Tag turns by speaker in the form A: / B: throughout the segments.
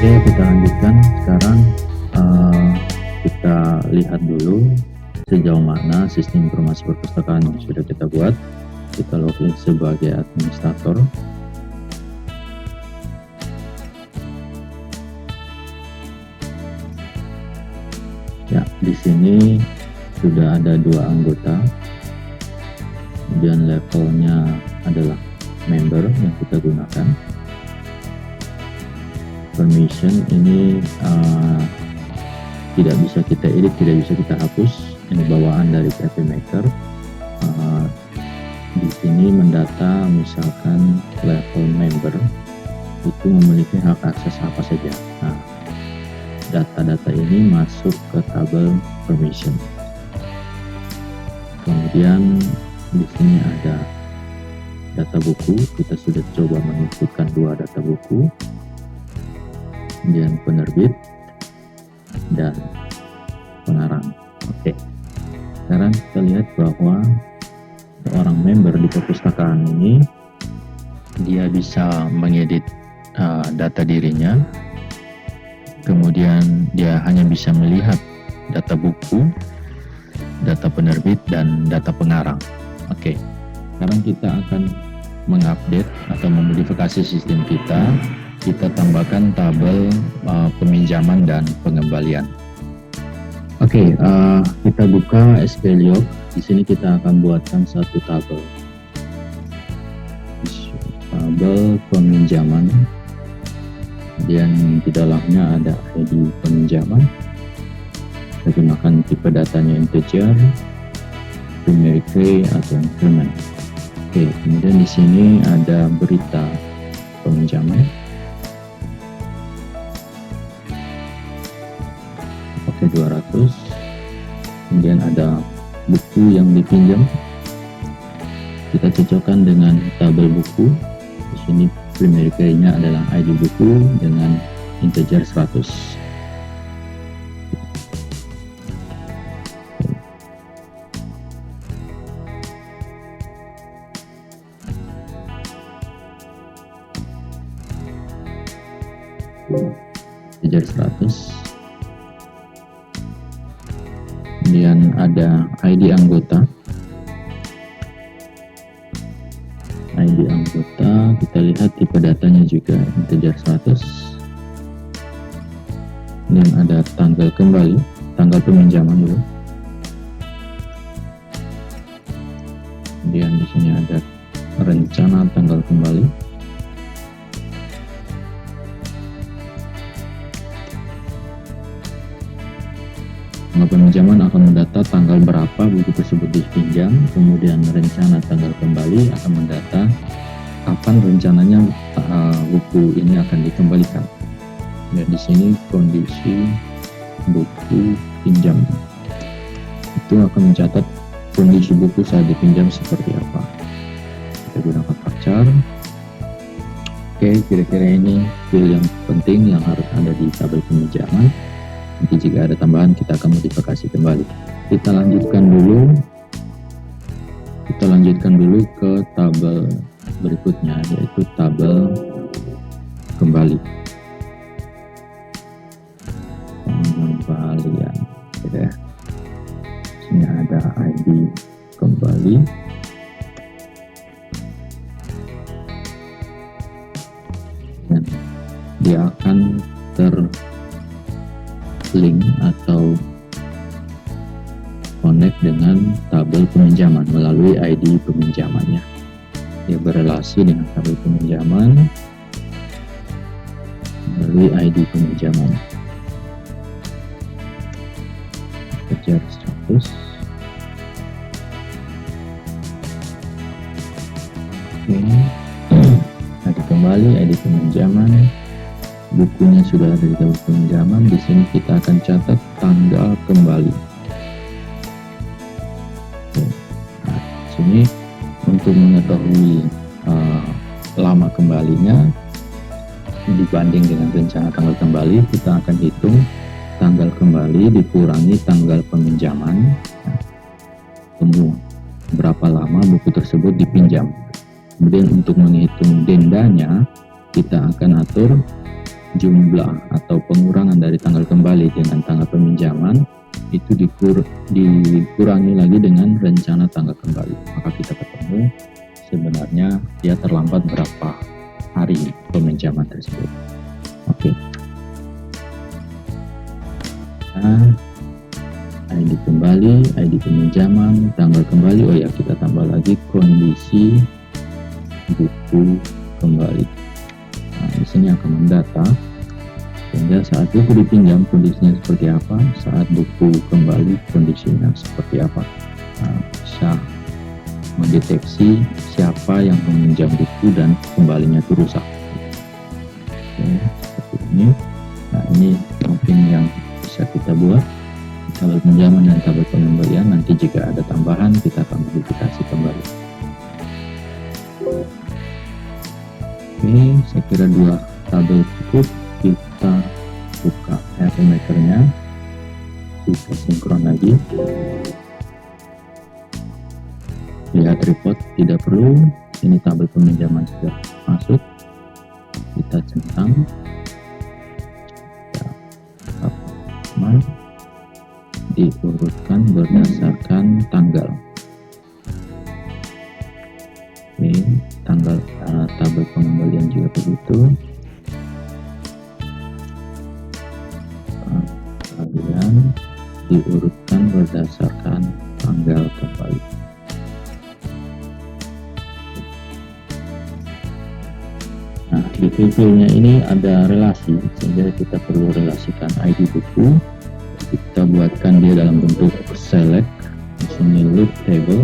A: Oke, kita lanjutkan. Sekarang kita lihat dulu sejauh mana sistem informasi perpustakaan yang sudah kita buat. Kita login sebagai administrator. Ya, di sini sudah ada 2 anggota. Kemudian levelnya adalah member yang kita gunakan. Permission ini tidak bisa kita edit, tidak bisa kita hapus. Ini bawaan dari PHP Maker. Di sini mendata misalkan level member itu memiliki hak akses apa saja. Nah, data-data ini masuk ke tabel permission. Kemudian di sini ada data buku. Kita sudah coba menunjukkan 2 data buku. Kemudian penerbit dan pengarang. Oke. Sekarang kita lihat bahwa seorang member di perpustakaan ini dia bisa mengedit data dirinya. Kemudian dia hanya bisa melihat data buku, data penerbit, dan data pengarang. Oke. Sekarang kita akan mengupdate atau memodifikasi sistem kita. Kita tambahkan tabel peminjaman dan pengembalian. Oke, kita buka SQLiok. Di sini kita akan buatkan satu tabel. Tabel peminjaman. Kemudian di dalamnya ada ID peminjaman. Kita gunakan tipe datanya integer, primary key atau increment. Oke, kemudian di sini ada berita peminjaman. Oke, 200. Kemudian ada buku yang dipinjam. Kita cocokkan dengan tabel buku. Di sini primary key-nya adalah ID buku dengan integer 100. Integer 100. Kemudian ada ID anggota. ID anggota, kita lihat tipe datanya juga integer 100. Kemudian ada tanggal kembali, tanggal peminjaman dulu. Kemudian di sini ada rencana tanggal kembali. Tanggal peminjaman akan mendata tanggal berapa buku tersebut dipinjam, kemudian rencana tanggal kembali akan mendata kapan rencananya buku ini akan dikembalikan. Dan di sini kondisi buku pinjam itu akan mencatat kondisi buku saat dipinjam seperti apa. Kita gunakan varchar. Oke, kira-kira ini field yang penting yang harus ada di tabel peminjaman. Nanti jika ada tambahan kita akan modifikasi kembali. Kita lanjutkan dulu ke tabel berikutnya, yaitu tabel kembali. Pengembalian. Oke. Sini ada ID kembali. Dan dia akan link atau connect dengan tabel peminjaman melalui ID peminjamannya. Dia berrelasi dengan tabel peminjaman melalui ID peminjaman. Kejar 100. Oke. ID kembali, ID peminjaman. Bukunya sudah ada di tabel peminjaman. Di sini kita akan catat tanggal kembali. Nah, di sini untuk mengetahui lama kembalinya dibanding dengan rencana tanggal kembali, kita akan hitung tanggal kembali dikurangi tanggal peminjaman. Tunggu berapa lama buku tersebut dipinjam. Kemudian untuk menghitung dendanya, kita akan atur jumlah atau pengurangan dari tanggal kembali dengan tanggal peminjaman itu dikurangi lagi dengan rencana tanggal kembali, maka kita ketemu sebenarnya dia terlambat berapa hari peminjaman tersebut. Oke. Nah, ID kembali, ID peminjaman, tanggal kembali. Oh ya, kita tambah lagi kondisi buku kembali. Nah, di sini akan mendata sehingga saat buku dipinjam kondisinya seperti apa, saat buku kembali kondisinya seperti apa. Nah, bisa mendeteksi siapa yang meminjam buku dan kembalinya itu rusak. Oke, seperti ini. Nah, ini mungkin yang bisa kita buat tabel pinjaman dan tabel pengembalian. Nanti jika ada tambahan kita akan modifikasi kembali. Oke, saya kira 2 tabel cukup. Kita buka makernya, kita sinkron lagi. Lihat report tidak perlu, ini tabel peminjaman sudah masuk. Kita centang diurutkan berdasarkan tanggal. Oke, tanggal tabel pengembalian juga begitu. Kemudian diurutkan berdasarkan tanggal kembali. Nah, di fiturnya ini ada relasi, sehingga kita perlu relasikan ID buku. Kita buatkan dia dalam bentuk select. Di sini loop table,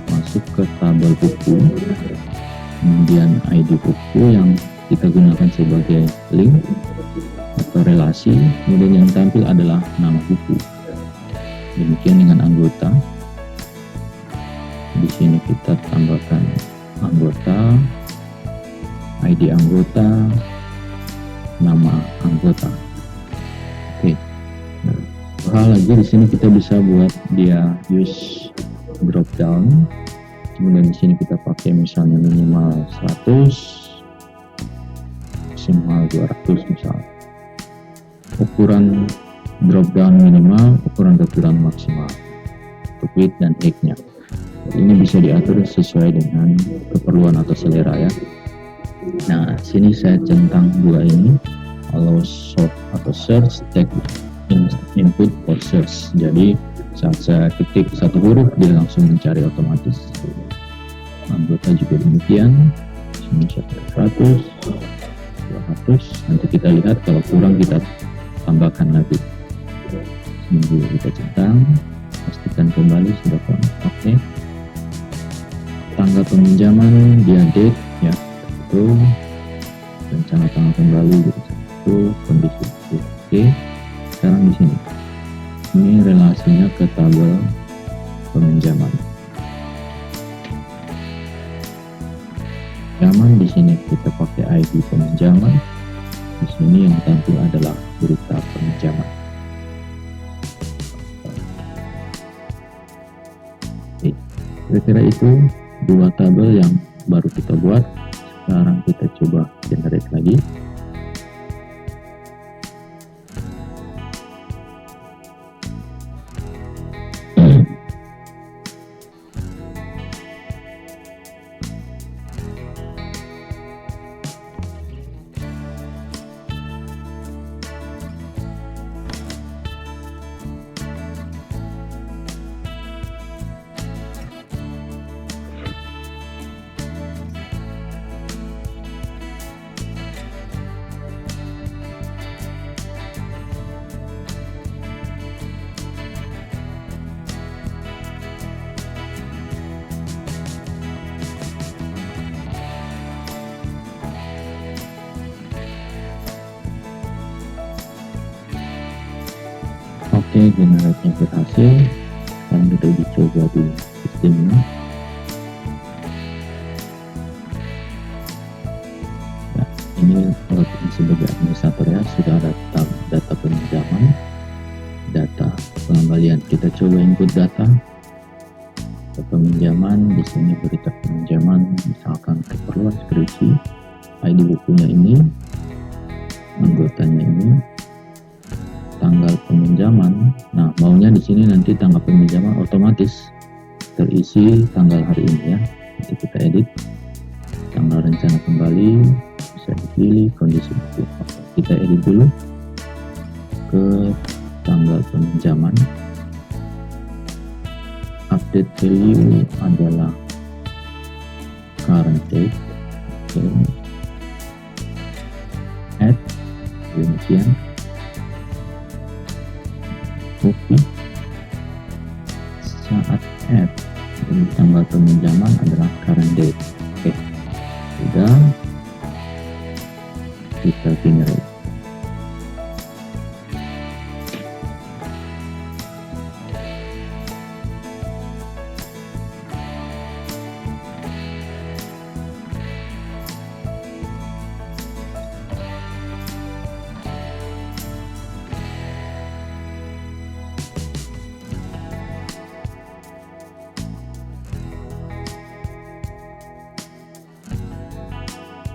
A: masuk ke tabel buku, kemudian ID buku yang kita gunakan sebagai link atau relasi, kemudian yang tampil adalah nama buku. Demikian dengan anggota. Di sini kita tambahkan anggota, ID anggota, nama anggota. Oke. Nah, hal lagi di sini kita bisa buat dia use drop down. Kemudian di sini kita pakai misalnya minimal 100, maksimal 200 misalnya. Ukuran drop down minimal, ukuran drop down maksimal untuk width dan height-nya. Ini bisa diatur sesuai dengan keperluan atau selera ya. Nah, sini saya centang 2 ini, allow sort atau search text input for search. Jadi saat saya ketik satu huruf dia langsung mencari otomatis. Anggota juga demikian. Sini saya 100, 200. Nanti kita lihat kalau kurang kita tambahkan lagi. Seminggu kita centang, pastikan kembali sudah connect. Oke. Tanggal peminjaman dia date ya, itu rencana tanggal kembali itu kondisi itu. Oke. Sekarang di sini ini relasinya ke tabel peminjaman. Peminjaman di sini kita pakai ID peminjaman. Di sini yang tampil adalah berita peminjaman. Oke, kira-kira itu 2 tabel yang baru kita buat. Sekarang kita coba generate lagi. Oke, generate berhasil. Sekarang kita uji coba di sistem ini. Ya, ini sebagai administrator ya, sudah ada data peminjaman, data pengembalian. Kita coba input data peminjaman. Di sini berita peminjaman, misalkan keperluan skripsi, ID bukunya ini, anggotanya ini, tanggal peminjaman. Nah, maunya di sini nanti tanggal peminjaman otomatis terisi tanggal hari ini ya. Nanti kita edit tanggal rencana kembali, bisa dipilih kondisi buku. Kita edit dulu ke tanggal peminjaman. Update value adalah current date. Oke. Add demikian. Copy. Saat add, jadi tanggal peminjaman adalah current date. Oke. Sudah, kita generate.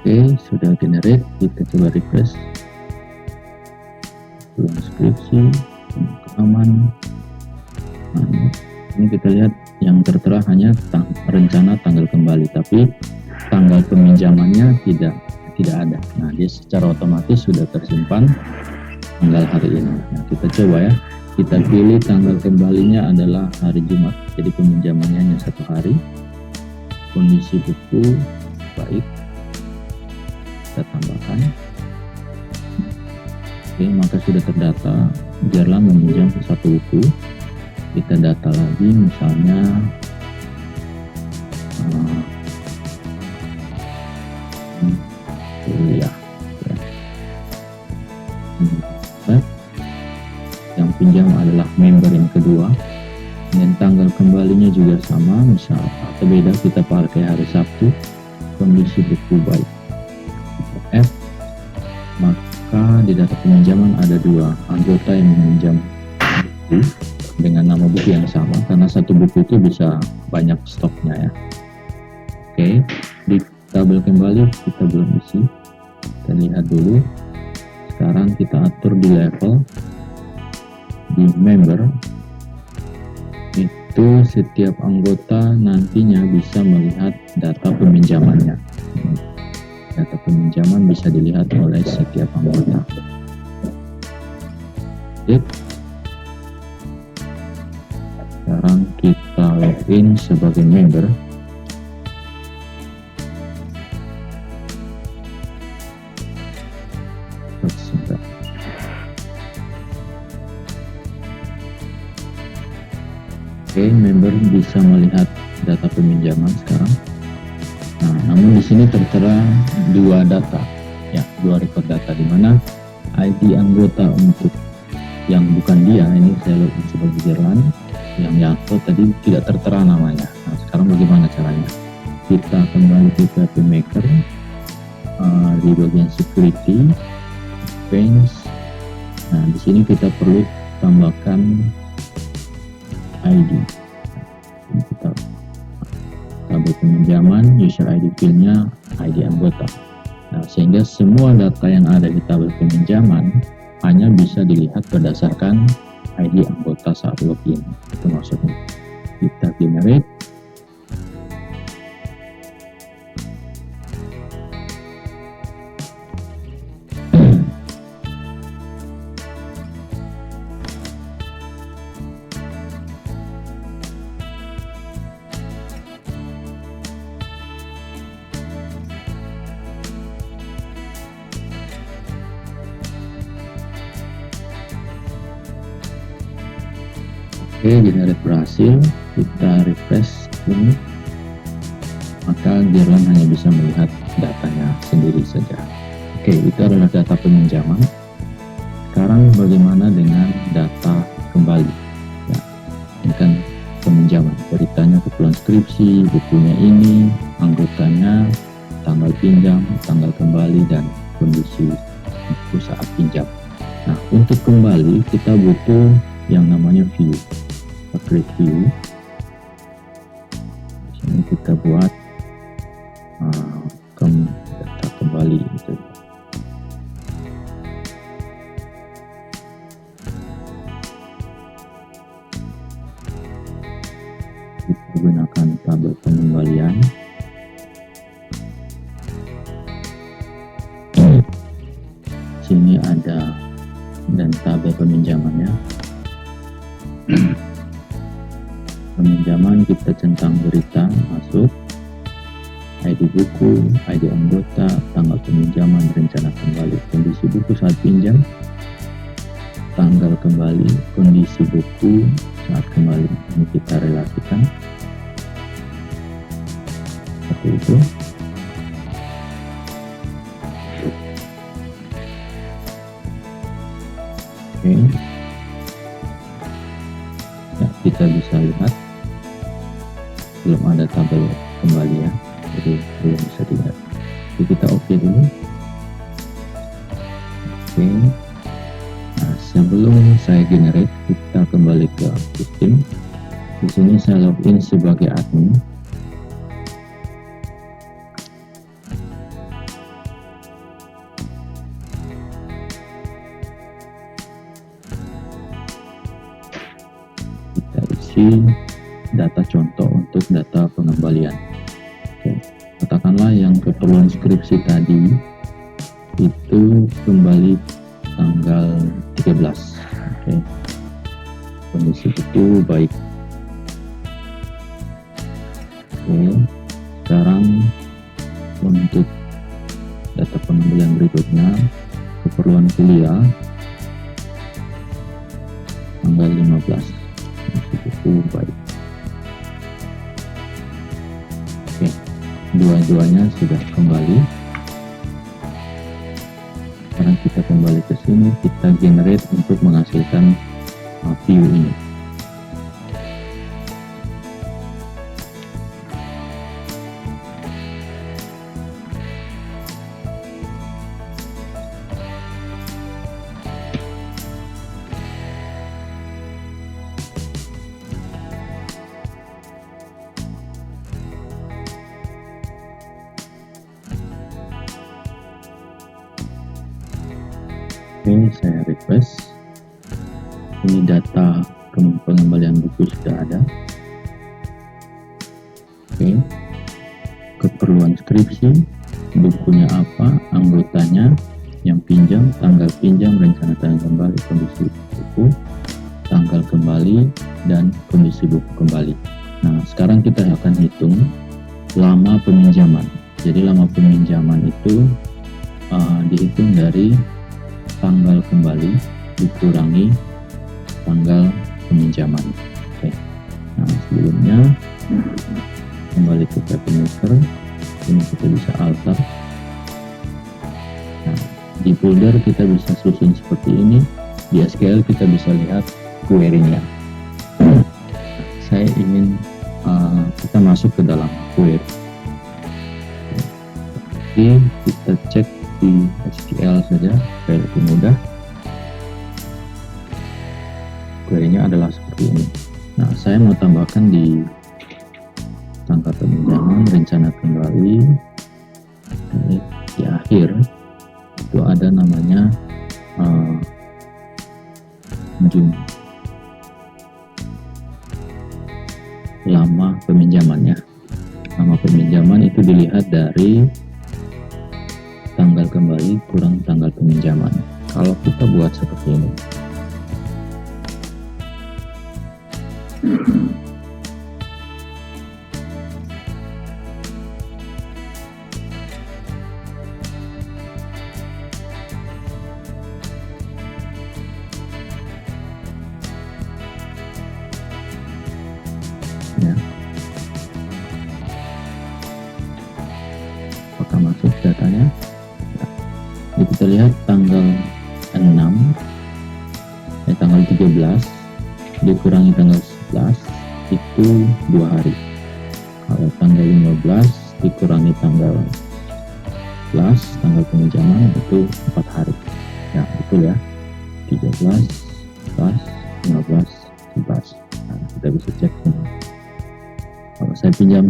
A: Oke, sudah generate. Kita coba refresh. Transkripsi, aman. Nah, ini kita lihat yang tertera hanya rencana tanggal kembali, tapi tanggal peminjamannya tidak ada. Nah, dia secara otomatis sudah tersimpan tanggal hari ini. Nah, kita coba ya. Kita pilih tanggal kembalinya adalah hari Jumat, jadi peminjamannya hanya 1 hari. Kondisi buku baik. Kita tambahkan. Oke, maka sudah terdata Jerlan meminjam 1 buku. Kita data lagi misalnya kuliah ya. Yang pinjam adalah member yang kedua, dan tanggal kembalinya juga sama, misal atau beda, kita pakai hari Sabtu. Kondisi buku baik. F, maka di data peminjaman ada 2 anggota yang meminjam buku dengan nama buku yang sama, karena satu buku itu bisa banyak stoknya ya. Oke, di tabel kembali kita belum isi, kita lihat dulu. Sekarang kita atur di level, di member itu setiap anggota nantinya bisa melihat data peminjamannya. Data peminjaman bisa dilihat oleh setiap anggota. Sekarang kita login sebagai member. Oke, member bisa melihat data peminjaman sekarang. Nah, namun di sini tertera 2 data, ya, 2 record data, di mana ID anggota untuk yang bukan dia, ini saya login sebagai Jerlan, yang Yanto tadi tidak tertera namanya. Nah, sekarang bagaimana caranya? Kita kembali ke PHP Maker, di bagian security, advanced. Nah, di sini kita perlu tambahkan ID. Kita tabel peminjaman, user ID fieldnya ID anggota. Nah, sehingga semua data yang ada di tabel peminjaman hanya bisa dilihat berdasarkan ID anggota saat login. Itu maksudnya. Kita generate. Oke, generate berhasil. Kita refresh ini, maka Jerlan hanya bisa melihat datanya sendiri saja. Oke, itu adalah data peminjaman. Sekarang bagaimana dengan data kembali? Ya, ini kan peminjaman, beritanya kepulauan skripsi, bukunya ini, anggotanya, tanggal pinjam, tanggal kembali, dan kondisi buku saat pinjam. Nah, untuk kembali kita butuh yang namanya view. Create view. Di sini kita buat data kembali gitu. sini ada dan tabel peminjamannya. Peminjaman kita centang berita masuk, ID buku, ID anggota, tanggal peminjaman, rencana kembali, kondisi buku saat pinjam, tanggal kembali, kondisi buku saat kembali. Ini kita relasikan seperti itu. Oke. Ya, kita bisa lihat belum ada tabel kembali ya, jadi belum bisa dilihat. Jadi kita oke dulu. Oke. Nah, sebelum saya generate, kita kembali ke sistem. Di sini saya login sebagai admin. Kita isi data contoh untuk data pengembalian. Oke. Katakanlah yang keperluan skripsi tadi itu kembali tanggal 13. Oke. Kondisi itu baik. Oke. Sekarang untuk data pengembalian berikutnya, keperluan kuliah tanggal 15. Kondisi itu baik. Oke. Dua-duanya sudah kembali. Sekarang kita kembali ke sini, kita generate untuk menghasilkan view ini. Oke, saya request. Ini data pengembalian buku sudah ada. Oke. Keperluan skripsi, bukunya apa, anggotanya, yang pinjam, tanggal pinjam, rencana tanggal kembali, kondisi buku, tanggal kembali, dan kondisi buku kembali. Nah, sekarang kita akan hitung lama peminjaman. Jadi lama peminjaman itu dihitung dari tanggal kembali dikurangi tanggal peminjaman. Oke. Nah, sebelumnya kembali ke papermaker. Ini kita bisa alter. Nah, di folder kita bisa susun seperti ini. Di SQL kita bisa lihat query-nya. Saya ingin kita masuk ke dalam query. Jadi kita cek di SQL saja supaya lebih mudah. Query-nya adalah seperti ini. Nah, saya mau tambahkan di tanggal peminjaman, rencana kembali. Di akhir itu ada namanya lama peminjamannya. Lama peminjaman itu dilihat dari tanggal kembali kurang tanggal peminjaman. Kalau kita buat seperti ini, ya, apakah masuk datanya? Jadi kita lihat tanggal 6, tanggal 13 dikurangi tanggal 11 itu 2 hari. Kalau tanggal 15 dikurangi tanggal 11 tanggal peminjaman itu 4 hari. Ya, betul ya. 13, 14, 15, 11. Nah, kita bisa cek ini. Kalau saya pinjam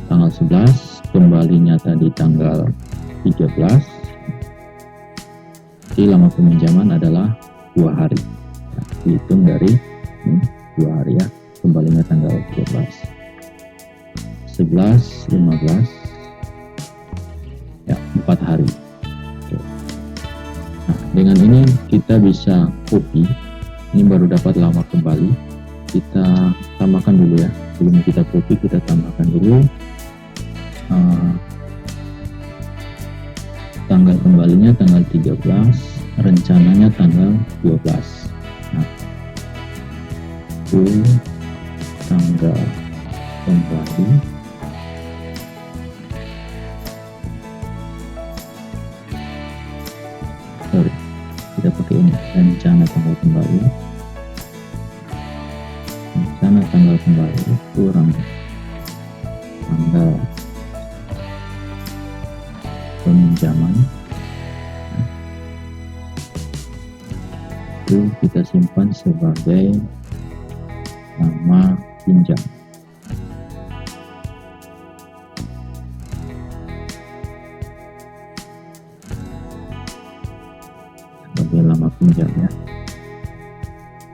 A: tanggal 11, kembalinya tadi tanggal 13, jadi lama peminjaman adalah 2 hari. Nah, dihitung dari 2 hari ya, kembalinya tanggal 12, 11, 15, ya 4 hari. Oke. Nah, Dengan ini kita bisa copy. Ini baru dapat lama kembali. Kita tambahkan dulu ya. Sebelum kita copy, kita tambahkan dulu tanggal kembalinya tanggal 13, rencananya tanggal 12. Nah, itu tanggal kembali kita pakai ini, rencana tanggal kembali, rencana tanggal kembali kurang tanggal peminjaman. Itu kita simpan sebagai nama pinjam. Sebagai nama pinjam ya.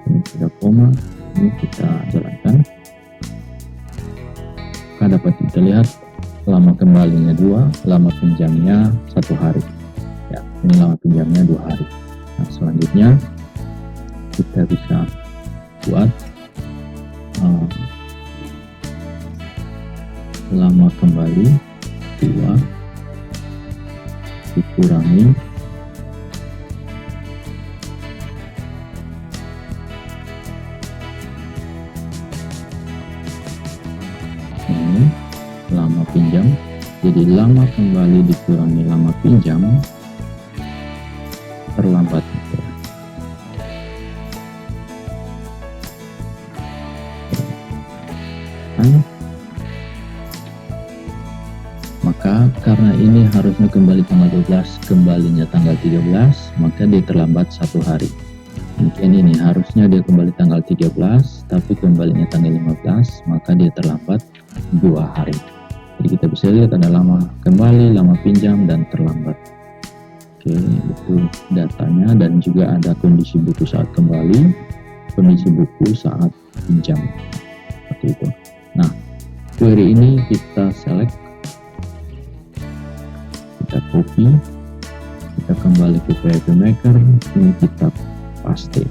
A: Ini sudah koma, ini kita jalankan. Maka dapat kita lihat lama kembalinya 2, lama pinjamnya 1 hari. Ya, ini lama pinjamnya 2 hari. Nah, selanjutnya kita bisa buat lama kembali 2 dikurangi ini lama pinjam. Jadi lama kembali dikurangi lama pinjam terlambat. Maka karena ini harusnya kembali tanggal 12, kembalinya tanggal 13, maka dia terlambat 1 hari. Mungkin ini harusnya dia kembali tanggal 13, tapi kembalinya tanggal 15, maka dia terlambat 2 hari. Jadi kita bisa lihat ada lama kembali, lama pinjam, dan terlambat. Oke, itu datanya, dan juga ada kondisi buku saat kembali, kondisi buku saat pinjam. Seperti itu. Nah, query ini kita select, kita copy, kita kembali ke PHP Maker, ini kita paste.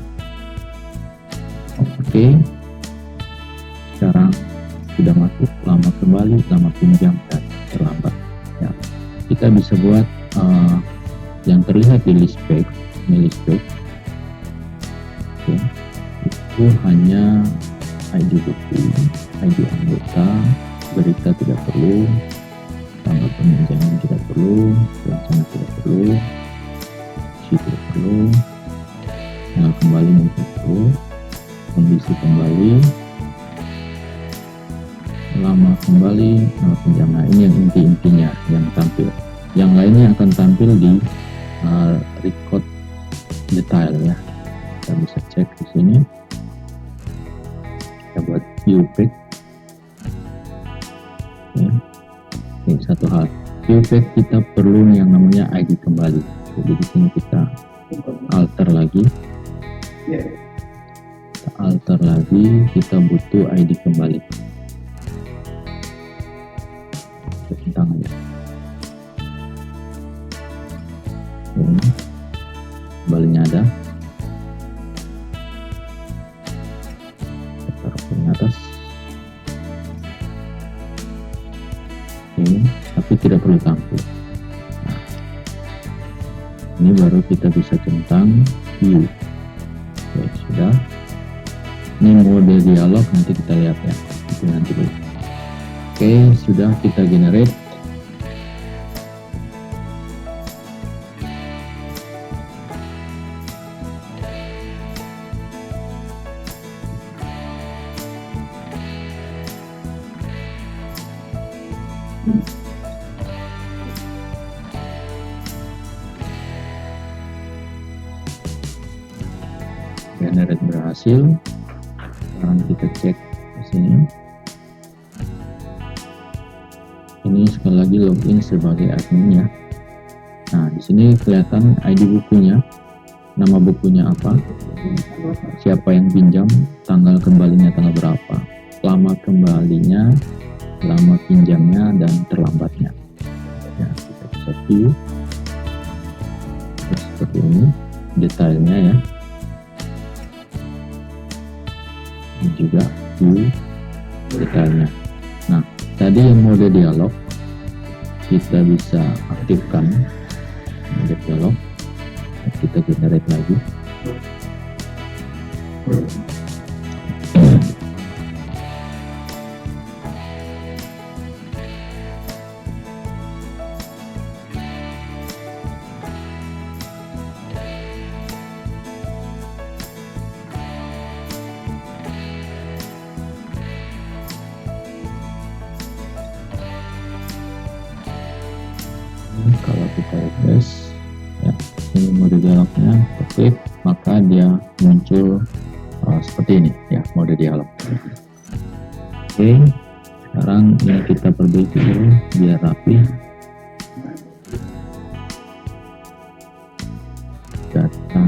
A: Oke, sekarang sudah masuk lama kembali, lama pinjam, dan terlambat. Ya, kita bisa buat yang terlihat di list page, ini list page. Oke, itu hanya ID buku, ID anggota, berita tidak perlu, tanggal peminjaman tidak perlu, rencana tidak perlu, tidak perlu, tanggal kembali mungkin perlu, kondisi kembali, lama kembali, lama pinjam. Nah, ini yang inti-intinya yang tampil. Yang lainnya akan tampil di record detail ya. Kita bisa cek di sini. Kita buat view page. Ini satu hal, view page kita perlu yang namanya ID kembali. Jadi di sini kita alter lagi, kita butuh ID kembali. Tentang aja. Kembalinya ada. Kita taruh di atas. Ini, tapi tidak perlu tampil. Nah, ini baru kita bisa centang view. Oke, sudah. Ini mode dialog, nanti kita lihat ya. Itu nanti dulu. Oke, sudah kita generate. Generate berhasil. Sekarang kita cek di sini. Ini sekali lagi login sebagai admin ya. Nah, di sini kelihatan ID bukunya, nama bukunya apa, siapa yang pinjam, tanggal kembalinya tanggal berapa, lama kembalinya, lama pinjamnya, dan terlambatnya. Ya, kita bisa view seperti ini. detailnya ya, dan juga view detailnya. Nah, tadi yang mode dialog kita bisa aktifkan mode dialog, kita generate lagi. Kalau kita refresh ya, ini mode dialognya, kita klik maka dia muncul seperti ini ya, mode dialog. Oke, sekarang ini kita perbaiki dulu biar rapi. Data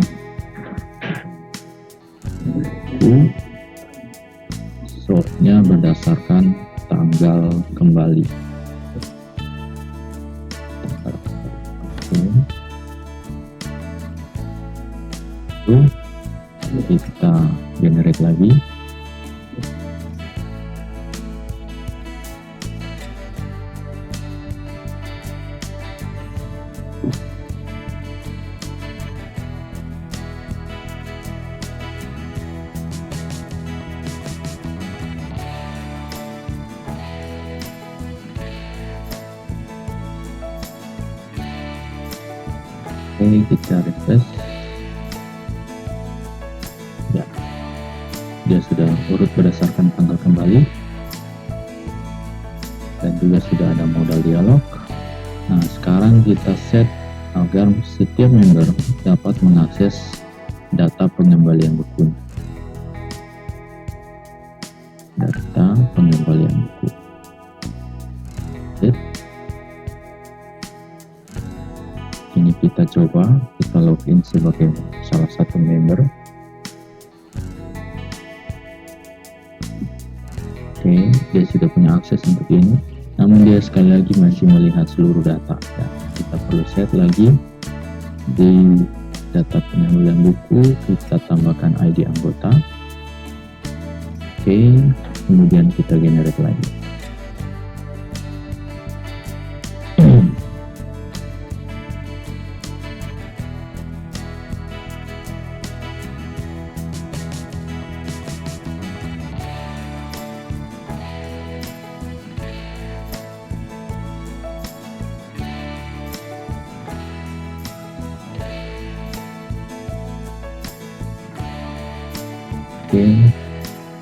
A: sortnya berdasarkan tanggal kembali. Kita generate lagi. Oke, kita refresh. Ya, dia sudah urut berdasarkan tanggal kembali dan juga sudah ada modal dialog. Nah, sekarang kita set agar setiap member dapat mengakses data pengembalian buku. Data pengembalian buku. Set. Ini kita coba, kita login sebagai salah satu member. Oke, dia sudah punya akses untuk ini, namun dia sekali lagi masih melihat seluruh data ya. Kita perlu set lagi di data pengembalian buku, kita tambahkan ID anggota. Oke, kemudian kita generate lagi. Oke,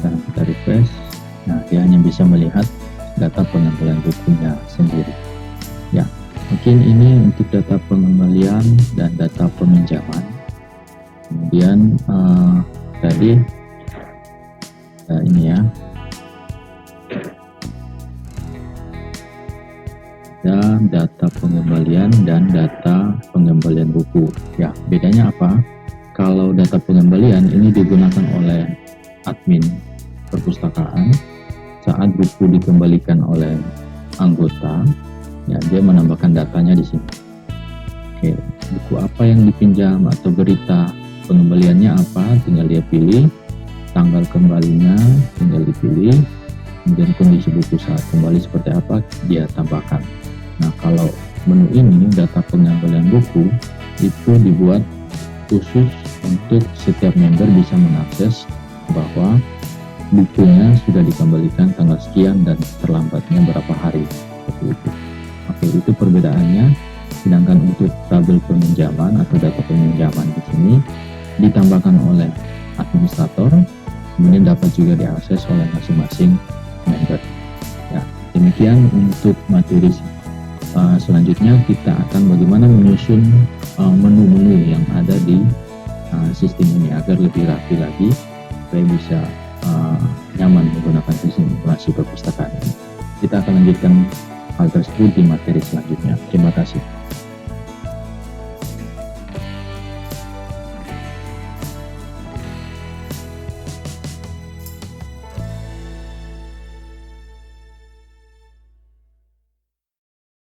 A: sekarang kita refresh. Nah, dia hanya bisa melihat data pengembalian bukunya sendiri. Ya, mungkin ini untuk data pengembalian dan data peminjaman. Kemudian tadi ini ya, dan data pengembalian dan data pengembalian buku. Ya, bedanya apa? Kalau data pengembalian ini digunakan oleh admin perpustakaan saat buku dikembalikan oleh anggota, ya dia menambahkan datanya di sini. Oke, buku apa yang dipinjam atau berita pengembaliannya apa, tinggal dia pilih, tanggal kembalinya tinggal dipilih, kemudian kondisi buku saat kembali seperti apa dia tambahkan. Nah, kalau menu ini data pengembalian buku itu dibuat khusus untuk setiap member bisa mengakses bahwa bukunya sudah dikembalikan tanggal sekian dan terlambatnya berapa hari, seperti itu. Oke, itu perbedaannya. Sedangkan untuk tabel peminjaman atau data peminjaman di sini ditambahkan oleh administrator, kemudian dapat juga diakses oleh masing-masing member. Ya, demikian untuk materi selanjutnya kita akan bagaimana menyusun menu-menu yang ada di sistem ini agar lebih rapi lagi supaya bisa nyaman menggunakan sistem informasi perpustakaan ini. Kita akan lanjutkan hal tersebut di materi selanjutnya. Terima kasih.